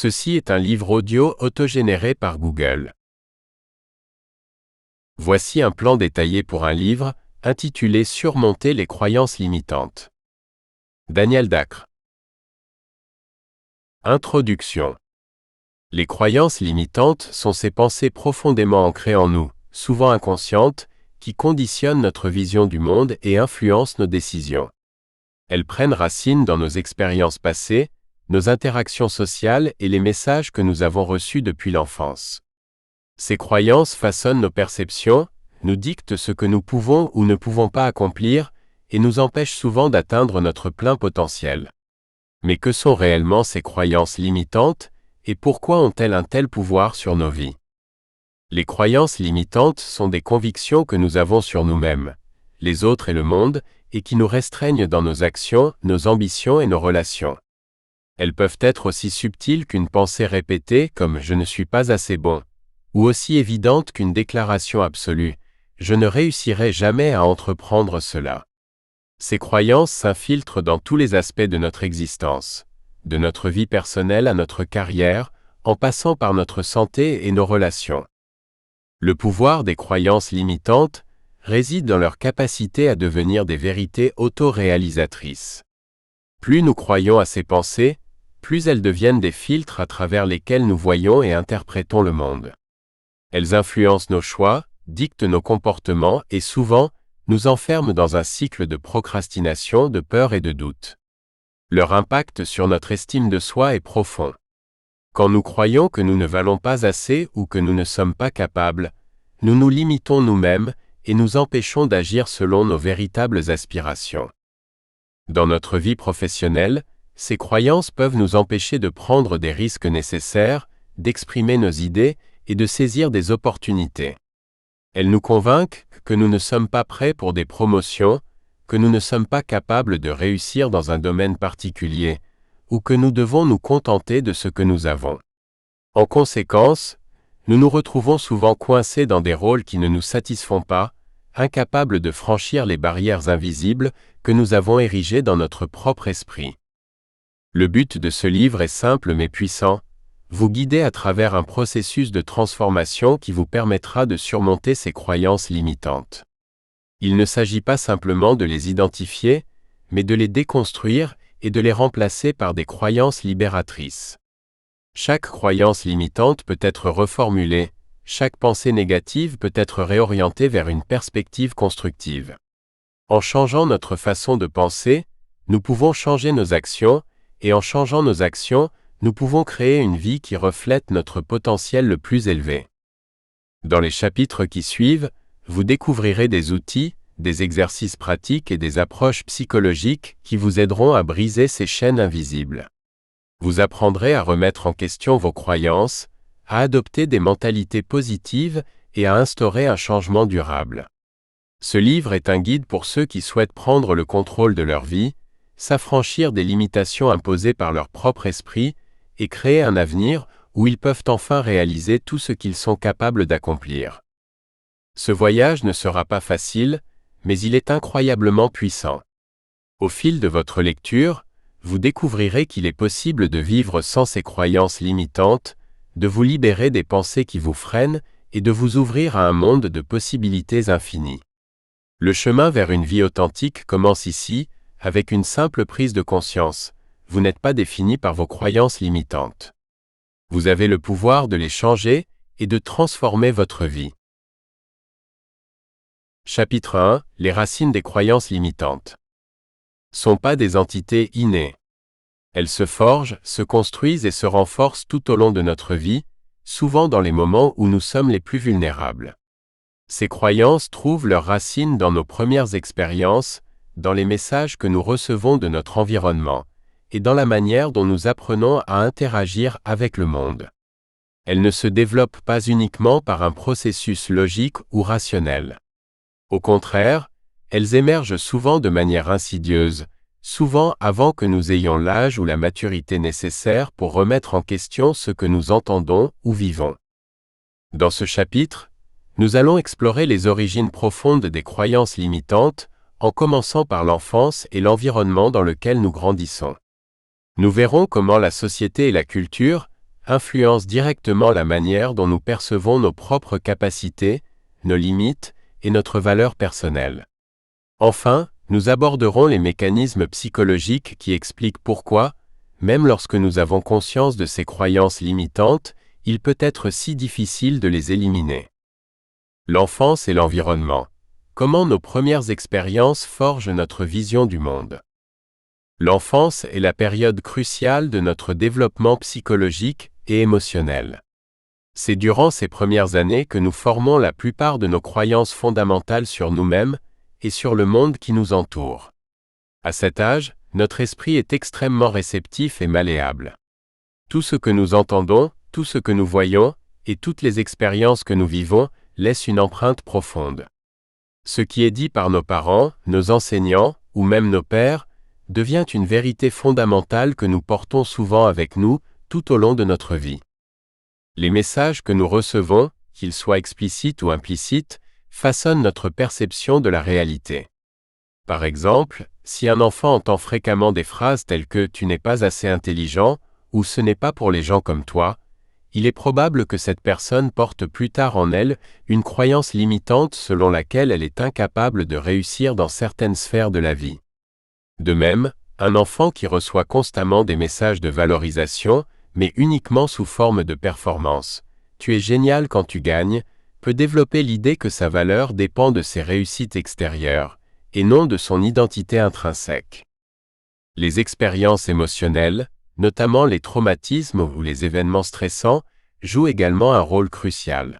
Ceci est un livre audio autogénéré par Google. Voici un plan détaillé pour un livre, intitulé Surmonter les croyances limitantes. Daniel Dacre. Introduction. Les croyances limitantes sont ces pensées profondément ancrées en nous, souvent inconscientes, qui conditionnent notre vision du monde et influencent nos décisions. Elles prennent racine dans nos expériences passées, nos interactions sociales et les messages que nous avons reçus depuis l'enfance. Ces croyances façonnent nos perceptions, nous dictent ce que nous pouvons ou ne pouvons pas accomplir et nous empêchent souvent d'atteindre notre plein potentiel. Mais que sont réellement ces croyances limitantes et pourquoi ont-elles un tel pouvoir sur nos vies? Les croyances limitantes sont des convictions que nous avons sur nous-mêmes, les autres et le monde, et qui nous restreignent dans nos actions, nos ambitions et nos relations. Elles peuvent être aussi subtiles qu'une pensée répétée comme « je ne suis pas assez bon », ou aussi évidentes qu'une déclaration absolue « je ne réussirai jamais à entreprendre cela ». Ces croyances s'infiltrent dans tous les aspects de notre existence, de notre vie personnelle à notre carrière, en passant par notre santé et nos relations. Le pouvoir des croyances limitantes réside dans leur capacité à devenir des vérités auto-réalisatrices. Plus nous croyons à ces pensées, plus elles deviennent des filtres à travers lesquels nous voyons et interprétons le monde. Elles influencent nos choix, dictent nos comportements et souvent, nous enferment dans un cycle de procrastination, de peur et de doute. Leur impact sur notre estime de soi est profond. Quand nous croyons que nous ne valons pas assez ou que nous ne sommes pas capables, nous nous limitons nous-mêmes et nous empêchons d'agir selon nos véritables aspirations. Dans notre vie professionnelle, ces croyances peuvent nous empêcher de prendre des risques nécessaires, d'exprimer nos idées et de saisir des opportunités. Elles nous convainquent que nous ne sommes pas prêts pour des promotions, que nous ne sommes pas capables de réussir dans un domaine particulier, ou que nous devons nous contenter de ce que nous avons. En conséquence, nous nous retrouvons souvent coincés dans des rôles qui ne nous satisfont pas, incapables de franchir les barrières invisibles que nous avons érigées dans notre propre esprit. Le but de ce livre est simple mais puissant, vous guider à travers un processus de transformation qui vous permettra de surmonter ces croyances limitantes. Il ne s'agit pas simplement de les identifier, mais de les déconstruire et de les remplacer par des croyances libératrices. Chaque croyance limitante peut être reformulée, chaque pensée négative peut être réorientée vers une perspective constructive. En changeant notre façon de penser, nous pouvons changer nos actions, et en changeant nos actions, nous pouvons créer une vie qui reflète notre potentiel le plus élevé. Dans les chapitres qui suivent, vous découvrirez des outils, des exercices pratiques et des approches psychologiques qui vous aideront à briser ces chaînes invisibles. Vous apprendrez à remettre en question vos croyances, à adopter des mentalités positives et à instaurer un changement durable. Ce livre est un guide pour ceux qui souhaitent prendre le contrôle de leur vie, s'affranchir des limitations imposées par leur propre esprit et créer un avenir où ils peuvent enfin réaliser tout ce qu'ils sont capables d'accomplir. Ce voyage ne sera pas facile, mais il est incroyablement puissant. Au fil de votre lecture, vous découvrirez qu'il est possible de vivre sans ces croyances limitantes, de vous libérer des pensées qui vous freinent et de vous ouvrir à un monde de possibilités infinies. Le chemin vers une vie authentique commence ici, avec une simple prise de conscience. Vous n'êtes pas défini par vos croyances limitantes. Vous avez le pouvoir de les changer et de transformer votre vie. Chapitre 1 – Les racines des croyances limitantes. Sont pas des entités innées. Elles se forgent, se construisent et se renforcent tout au long de notre vie, souvent dans les moments où nous sommes les plus vulnérables. Ces croyances trouvent leurs racines dans nos premières expériences, dans les messages que nous recevons de notre environnement, et dans la manière dont nous apprenons à interagir avec le monde. Elles ne se développent pas uniquement par un processus logique ou rationnel. Au contraire, elles émergent souvent de manière insidieuse, souvent avant que nous ayons l'âge ou la maturité nécessaire pour remettre en question ce que nous entendons ou vivons. Dans ce chapitre, nous allons explorer les origines profondes des croyances limitantes, en commençant par l'enfance et l'environnement dans lequel nous grandissons. Nous verrons comment la société et la culture, influencent directement la manière dont nous percevons nos propres capacités, nos limites et notre valeur personnelle. Enfin, nous aborderons les mécanismes psychologiques qui expliquent pourquoi, même lorsque nous avons conscience de ces croyances limitantes, il peut être si difficile de les éliminer. L'enfance et l'environnement. Comment nos premières expériences forgent notre vision du monde. L'enfance est la période cruciale de notre développement psychologique et émotionnel. C'est durant ces premières années que nous formons la plupart de nos croyances fondamentales sur nous-mêmes et sur le monde qui nous entoure. À cet âge, notre esprit est extrêmement réceptif et malléable. Tout ce que nous entendons, tout ce que nous voyons, et toutes les expériences que nous vivons, laissent une empreinte profonde. Ce qui est dit par nos parents, nos enseignants, ou même nos pères, devient une vérité fondamentale que nous portons souvent avec nous, tout au long de notre vie. Les messages que nous recevons, qu'ils soient explicites ou implicites, façonnent notre perception de la réalité. Par exemple, si un enfant entend fréquemment des phrases telles que « tu n'es pas assez intelligent » ou « ce n'est pas pour les gens comme toi », il est probable que cette personne porte plus tard en elle une croyance limitante selon laquelle elle est incapable de réussir dans certaines sphères de la vie. De même, un enfant qui reçoit constamment des messages de valorisation, mais uniquement sous forme de performance, « tu es génial quand tu gagnes », peut développer l'idée que sa valeur dépend de ses réussites extérieures, et non de son identité intrinsèque. Les expériences émotionnelles, notamment les traumatismes ou les événements stressants, jouent également un rôle crucial.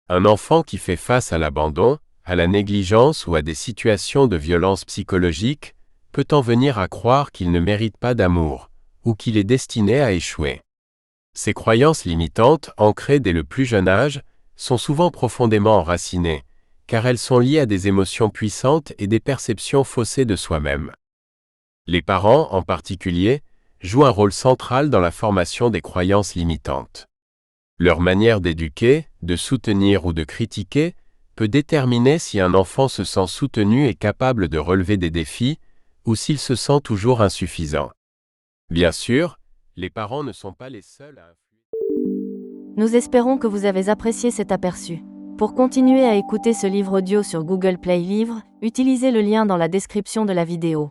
Un enfant qui fait face à l'abandon, à la négligence ou à des situations de violence psychologique peut en venir à croire qu'il ne mérite pas d'amour, ou qu'il est destiné à échouer. Ces croyances limitantes, ancrées dès le plus jeune âge, sont souvent profondément enracinées, car elles sont liées à des émotions puissantes et des perceptions faussées de soi-même. Les parents, en particulier, jouent un rôle central dans la formation des croyances limitantes. Leur manière d'éduquer, de soutenir ou de critiquer peut déterminer si un enfant se sent soutenu et capable de relever des défis, ou s'il se sent toujours insuffisant. Bien sûr, les parents ne sont pas les seuls à influer. Nous espérons que vous avez apprécié cet aperçu. Pour continuer à écouter ce livre audio sur Google Play Livres, utilisez le lien dans la description de la vidéo.